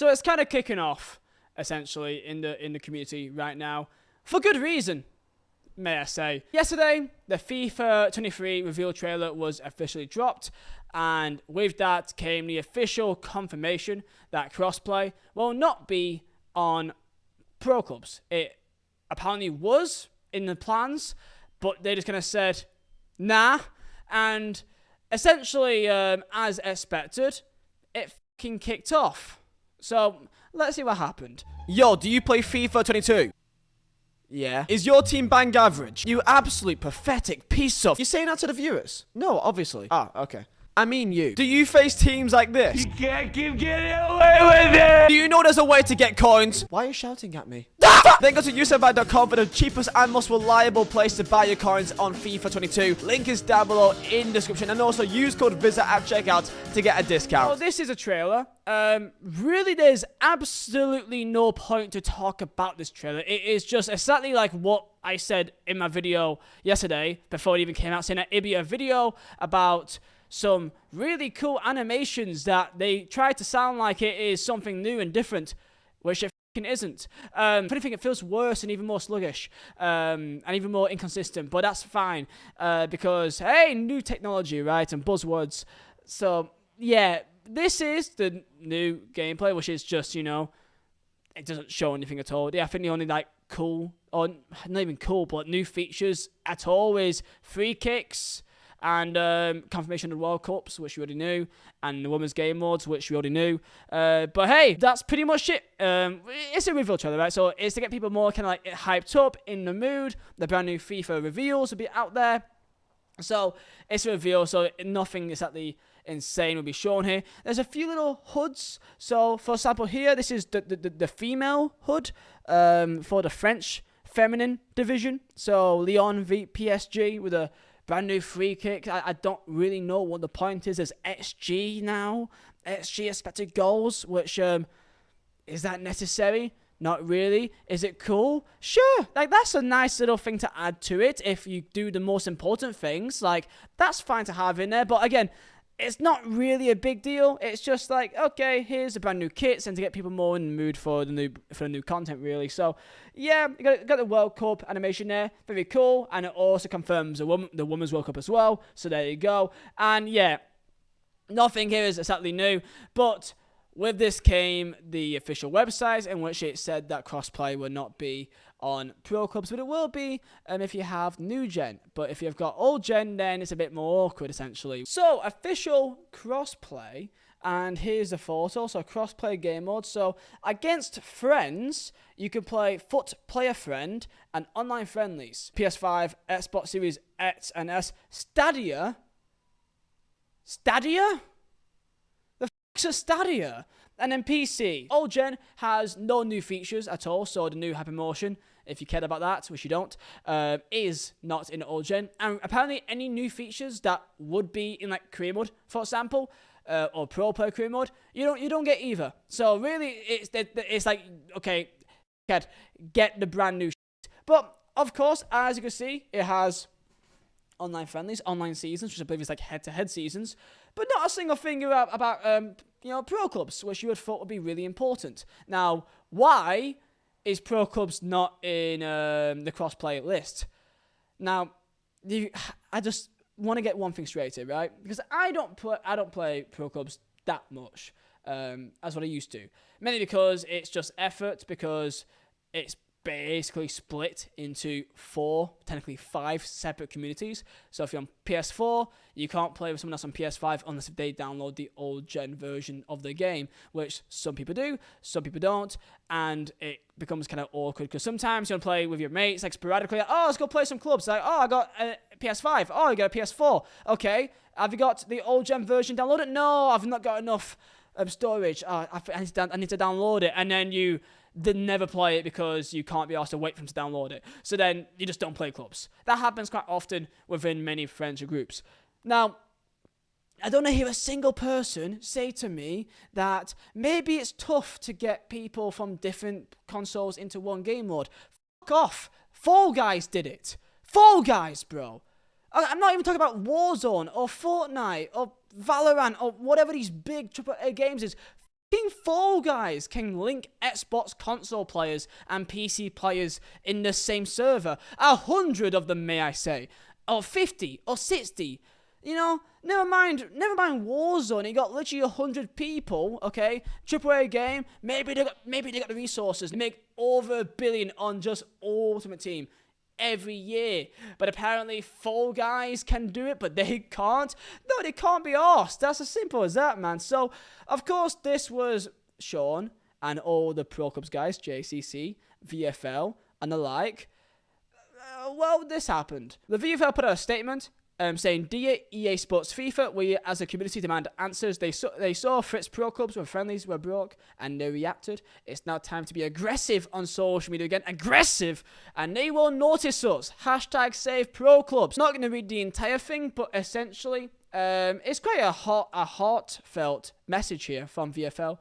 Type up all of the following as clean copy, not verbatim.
So it's kind of kicking off, essentially, in the community right now. For good reason, may I say. Yesterday, the FIFA 23 reveal trailer was officially dropped, and with that came the official confirmation that crossplay will not be on pro clubs. It apparently was in the plans, but they just kind of said, nah, and essentially, as expected, it fucking kicked off. So, let's see what happened. Yo, do you play FIFA 22? Yeah. Is your team bang average? You absolute pathetic piece of... You're saying that to the viewers? No, obviously. Ah, okay. I mean you. Do you face teams like this? You can't keep getting away with it! Do you know there's a way to get coins? Why are you shouting at me? Then go to userbuy.com for the cheapest and most reliable place to buy your coins on FIFA 22. Link is down below in the description, and also use code Vizeh at checkout to get a discount. Well, this is a trailer. Really, there's absolutely no point to talk about this trailer. It is just exactly like what I said in my video yesterday, before it even came out, saying that it'd be a video about some really cool animations that they try to sound like it is something new and different, which it f***ing isn't. If anything, it feels worse and even more sluggish, and even more inconsistent, but that's fine, because, hey, new technology, right, and buzzwords. So, yeah, this is the new gameplay, which is just, you know, it doesn't show anything at all. Yeah, I think the only, like, cool, or not even cool, but new features at all is free kicks, and confirmation of the World Cups, which we already knew, and the women's game modes, which we already knew. But hey, that's pretty much it. It's a reveal trailer, right? So it's to get people more kind of like hyped up, in the mood. The brand new FIFA reveals will be out there. So it's a reveal, so nothing exactly insane will be shown here. There's a few little hoods. So for example, here, this is the female hood for the French feminine division. So Lyon v PSG with a brand new free kick. I don't really know what the point is. There's XG now. XG expected goals, which, is that necessary? Not really. Is it cool? Sure. Like, that's a nice little thing to add to it. If you do the most important things, like, that's fine to have in there. But again, it's not really a big deal. It's just like, okay, here's the brand new kits, and to get people more in the mood for the new content, really. So, yeah, you got the World Cup animation there, very cool, and it also confirms the Women's World Cup as well. So there you go. And yeah, nothing here is exactly new, but with this came the official website, in which it said that crossplay will not be on pro clubs, but it will be if you have new gen. But if you've got old gen, then it's a bit more awkward, essentially. So official crossplay, and here's the photo. So crossplay game mode. So against friends, you can play FUT Player Friend and online friendlies. PS5, Xbox Series X and S, Stadia. Stadia? The f***'s a Stadia? And then PC. Old gen has no new features at all, so the new Hypermotion, if you cared about that, which you don't, is not in old gen. And apparently any new features that would be in like career mode, for example, or pro player career mode, you don't get either. So really, it's like, okay, get the brand new shit. But of course, as you can see, it has online friendlies, online seasons, which I believe is like head-to-head seasons, but not a single thing about pro clubs, which you would thought would be really important. Now, why is pro clubs not in the crossplay list? Now, I just want to get one thing straight here, right? Because I don't play pro clubs that much as what I used to. Mainly because it's just effort, because it's basically split into 4, technically 5 separate communities. So if you're on PS4, you can't play with someone else on PS5 unless if they download the old gen version of the game, which some people do, some people don't, and it becomes kind of awkward because sometimes you want to play with your mates, like sporadically, like, oh, let's go play some clubs, like, oh, I got a PS5, oh, you got a PS4, okay, have you got the old gen version downloaded? No, I've not got enough storage, I need to download it, and then you never play it because you can't be asked to wait for them to download it. So then you just don't play clubs. That happens quite often within many friends or groups. Now, I don't hear a single person say to me that maybe it's tough to get people from different consoles into one game mode. Fuck off. Fall Guys did it. Fall Guys, bro. I'm not even talking about Warzone or Fortnite or Valorant or whatever these big AAA games is. King Fall Guys can link Xbox console players and PC players in the same server. 100 of them, may I say. Or 50, or 60. You know, never mind Warzone. It got literally 100 people, okay? AAA game. Maybe they got the resources to make over $1 billion on just Ultimate Team every year. But apparently Fall Guys can do it, but they can't. No, they can't be arsed. That's as simple as that, man. So, of course, this was Sean and all the Pro Clubs guys, JCC, VFL, and the like. Well, this happened. The VFL put out a statement saying, "Dear EA Sports FIFA, we as a community demand answers. They saw Fritz Pro Clubs when friendlies were broke and they reacted. It's now time to be aggressive on social media again. Aggressive! And they will notice us. Hashtag save Pro Clubs." Not going to read the entire thing, but essentially, it's quite a heartfelt message here from VFL.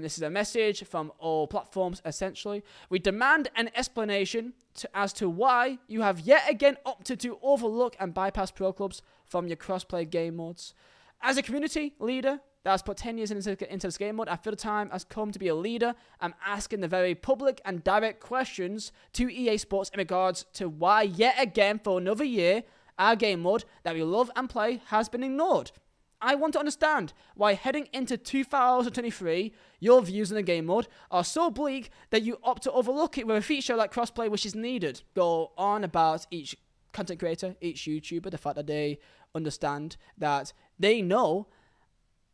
This is a message from all platforms, essentially. "We demand an explanation as to why you have yet again opted to overlook and bypass Pro Clubs from your crossplay game modes. As a community leader that has put 10 years into this game mode, I feel the time has come to be a leader. I'm asking the very public and direct questions to EA Sports in regards to why yet again for another year, our game mode that we love and play has been ignored. I want to understand why heading into 2023, your views on the game mode are so bleak that you opt to overlook it with a feature like crossplay which is needed." Go on about each content creator, each YouTuber, the fact that they understand that they know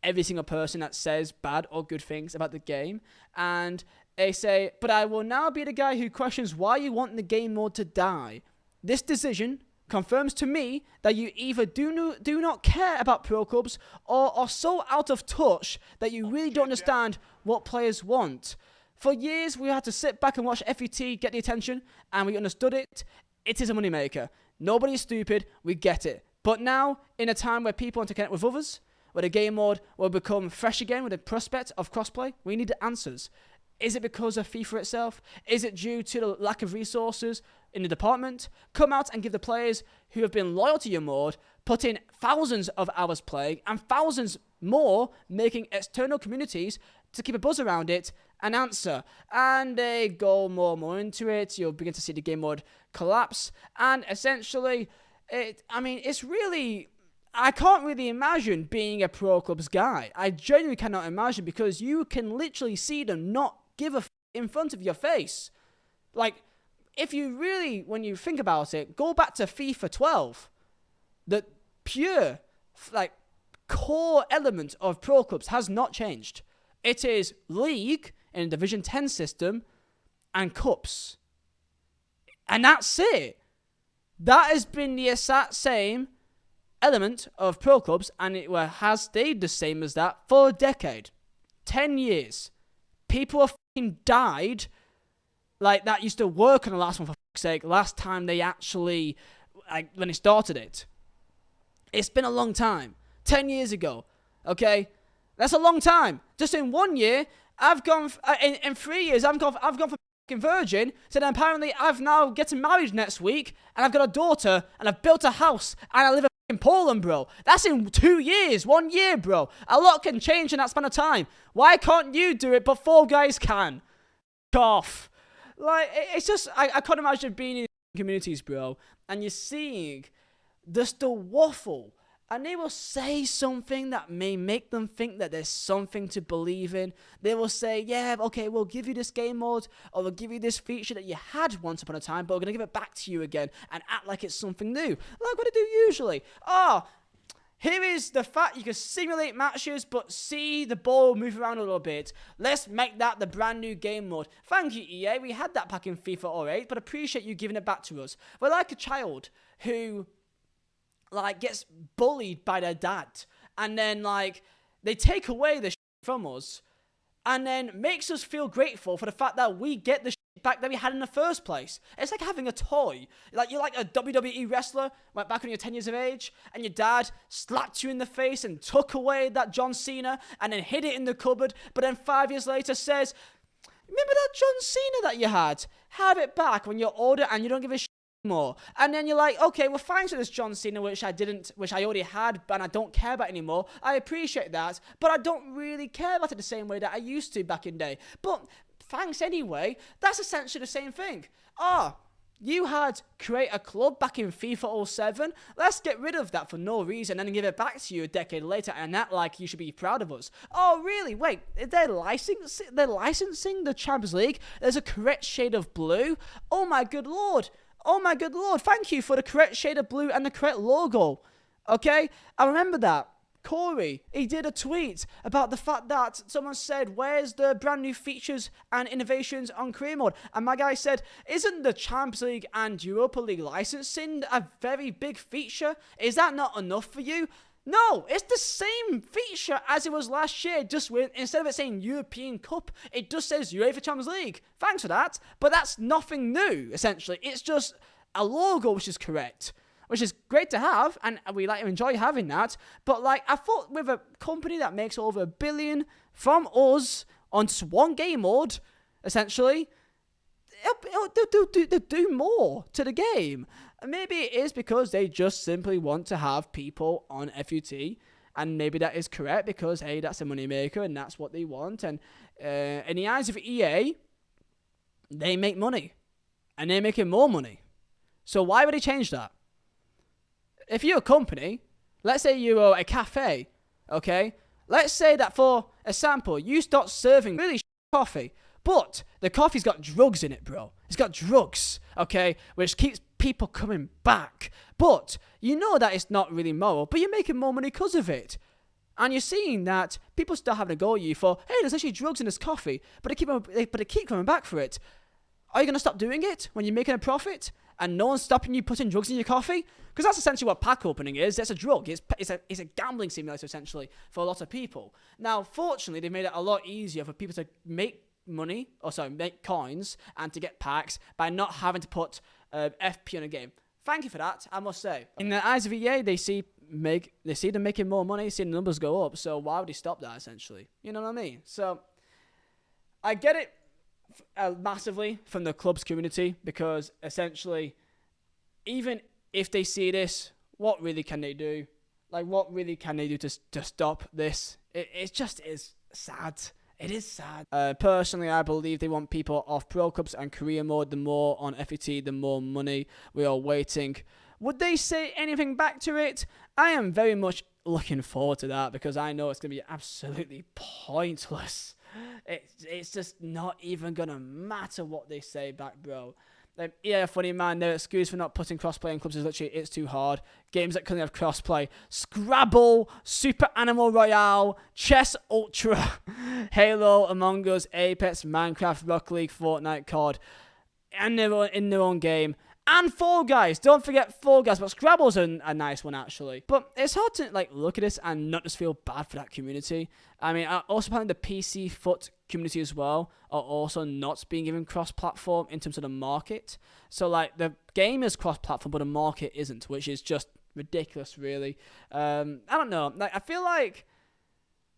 every single person that says bad or good things about the game. And they say, "But I will now be the guy who questions why you want the game mode to die. This decision confirms to me that you either do not care about Pro Clubs or are so out of touch that you really don't understand what players want. For years, we had to sit back and watch FUT get the attention, and we understood it. It is a moneymaker. Nobody's stupid. We get it. But now, in a time where people want to connect with others, where the game mode will become fresh again with the prospect of crossplay, we need answers. Is it because of FIFA itself? Is it due to the lack of resources in the department? Come out and give the players who have been loyal to your mode, put in thousands of hours playing and thousands more making external communities to keep a buzz around it, an answer." And they go more and more into it. You'll begin to see the game mode collapse. And essentially, it's really... I can't really imagine being a Pro Clubs guy. I genuinely cannot imagine, because you can literally see them not give a in front of your face. Like, if you really, when you think about it, go back to FIFA 12. The pure, core element of Pro Clubs has not changed. It is League in a Division 10 system and Cups. And that's it. That has been the exact same element of Pro Clubs, and it has stayed the same as that for a decade. 10 years. People have fucking died that used to work on the last one, for fuck's sake, last time they actually, when they started it. It's been a long time. 10 years ago. Okay? That's a long time. Just in 1 year, I've gone, in 3 years, I've gone from fucking virgin, so then apparently I've now getting married next week, and I've got a daughter, and I've built a house, and I live in Poland, bro. That's in 2 years, 1 year, bro. A lot can change in that span of time. Why can't you do it, but Fall Guys can? Off. It's just, I can't imagine being in communities, bro, and you're seeing just the waffle, and they will say something that may make them think that there's something to believe in. They will say, "Yeah, okay, we'll give you this game mode, or we'll give you this feature that you had once upon a time, but we're going to give it back to you again and act like it's something new." Like what I do usually. Here is the fact you can simulate matches, but see the ball move around a little bit. Let's make that the brand new game mode. Thank you, EA. We had that back in FIFA 08, but appreciate you giving it back to us. We're like a child who gets bullied by their dad, and then they take away the shit from us, and then makes us feel grateful for the fact that we get the shit back that we had in the first place. It's like having a toy. You're like a WWE wrestler, went back when you're 10 years of age, and your dad slapped you in the face and took away that John Cena and then hid it in the cupboard, but then 5 years later says, "Remember that John Cena that you had? Have it back when you're older and you don't give a shit more. And then you're like, okay, well, thanks for this John Cena, which I already had, and I don't care about anymore. I appreciate that, but I don't really care about it the same way that I used to back in the day. But thanks anyway. That's essentially the same thing. You had create a club back in FIFA 07. Let's get rid of that for no reason and then give it back to you a decade later and act like you should be proud of us. Oh, really? Wait, they're licensing the Champions League? There's a correct shade of blue? Oh my good lord. Oh my good lord. Thank you for the correct shade of blue and the correct logo. Okay? I remember that. Corey, he did a tweet about the fact that someone said, where's the brand new features and innovations on career mode? And my guy said, isn't the Champions League and Europa League licensing a very big feature? Is that not enough for you? No, it's the same feature as it was last year, just with, instead of it saying European Cup, it just says UEFA Champions League. Thanks for that. But that's nothing new, essentially. It's just a logo which is correct, which is great to have, and we enjoy having that. But I thought with a company that makes over $1 billion from us on just one game mode, essentially, they'll do more to the game. And maybe it is because they just simply want to have people on FUT, and maybe that is correct because, hey, that's a moneymaker and that's what they want. And in the eyes of EA, they make money, and they're making more money. So why would they change that? If you're a company, let's say you're a cafe, okay? Let's say that for example, you start serving really coffee, but the coffee's got drugs in it, bro. It's got drugs, okay? Which keeps people coming back. But you know that it's not really moral, but you're making more money because of it. And you're seeing that people start having a go at you for, hey, there's actually drugs in this coffee, but they keep coming back for it. Are you going to stop doing it when you're making a profit? And no one's stopping you putting drugs in your coffee? Because that's essentially what pack opening is. It's a drug. It's a gambling simulator, essentially, for a lot of people. Now, fortunately, they made it a lot easier for people to make make coins and to get packs by not having to put FP on a game. Thank you for that, I must say. In the eyes of EA, they see them making more money, see the numbers go up, so why would they stop that, essentially? You know what I mean? So, I get it massively from the club's community, because essentially, even if they see this, what really can they do? What really can they do to stop this? It just is sad. It is sad. Personally, I believe they want people off Pro Clubs and career mode. The more on FET, the more money we are waiting. Would they say anything back to it? I am very much looking forward to that, because I know it's going to be absolutely pointless. It's just not even going to matter what they say back, bro. Yeah, funny man, their excuse for not putting crossplay in clubs is literally, it's too hard. Games that currently have crossplay: Scrabble, Super Animal Royale, Chess Ultra, Halo, Among Us, Apex, Minecraft, Rocket League, Fortnite, COD, and they're in their own game. And Fall Guys, don't forget Fall Guys, but Scrabble's a nice one, actually. But it's hard to look at this and not just feel bad for that community. I mean, also apparently the PC foot community as well are also not being given cross-platform in terms of the market. So the game is cross-platform, but the market isn't, which is just ridiculous, really. I don't know. I feel like,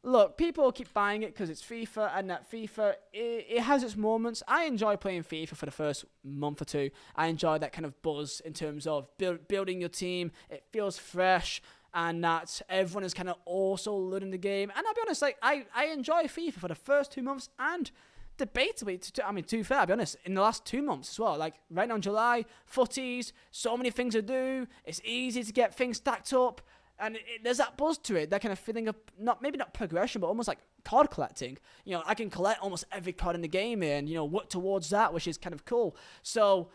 look, people keep buying it because it's FIFA, and that FIFA, it has its moments. I enjoy playing FIFA for the first month or two. I enjoy that kind of buzz in terms of building your team. It feels fresh, and that everyone is kind of also learning the game. And I'll be honest, I enjoy FIFA for the first 2 months, and debatably, to be fair, I'll be honest, in the last 2 months as well. Right now in July, footies, so many things to do. It's easy to get things stacked up. And there's that buzz to it, that kind of feeling of, maybe not progression, but almost like card collecting. I can collect almost every card in the game and, work towards that, which is kind of cool. So,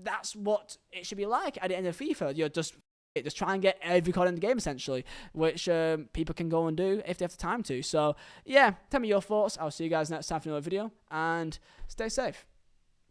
that's what it should be like at the end of FIFA. Just try and get every card in the game, essentially, which people can go and do if they have the time to. So, yeah, tell me your thoughts. I'll see you guys next time for another video, and stay safe.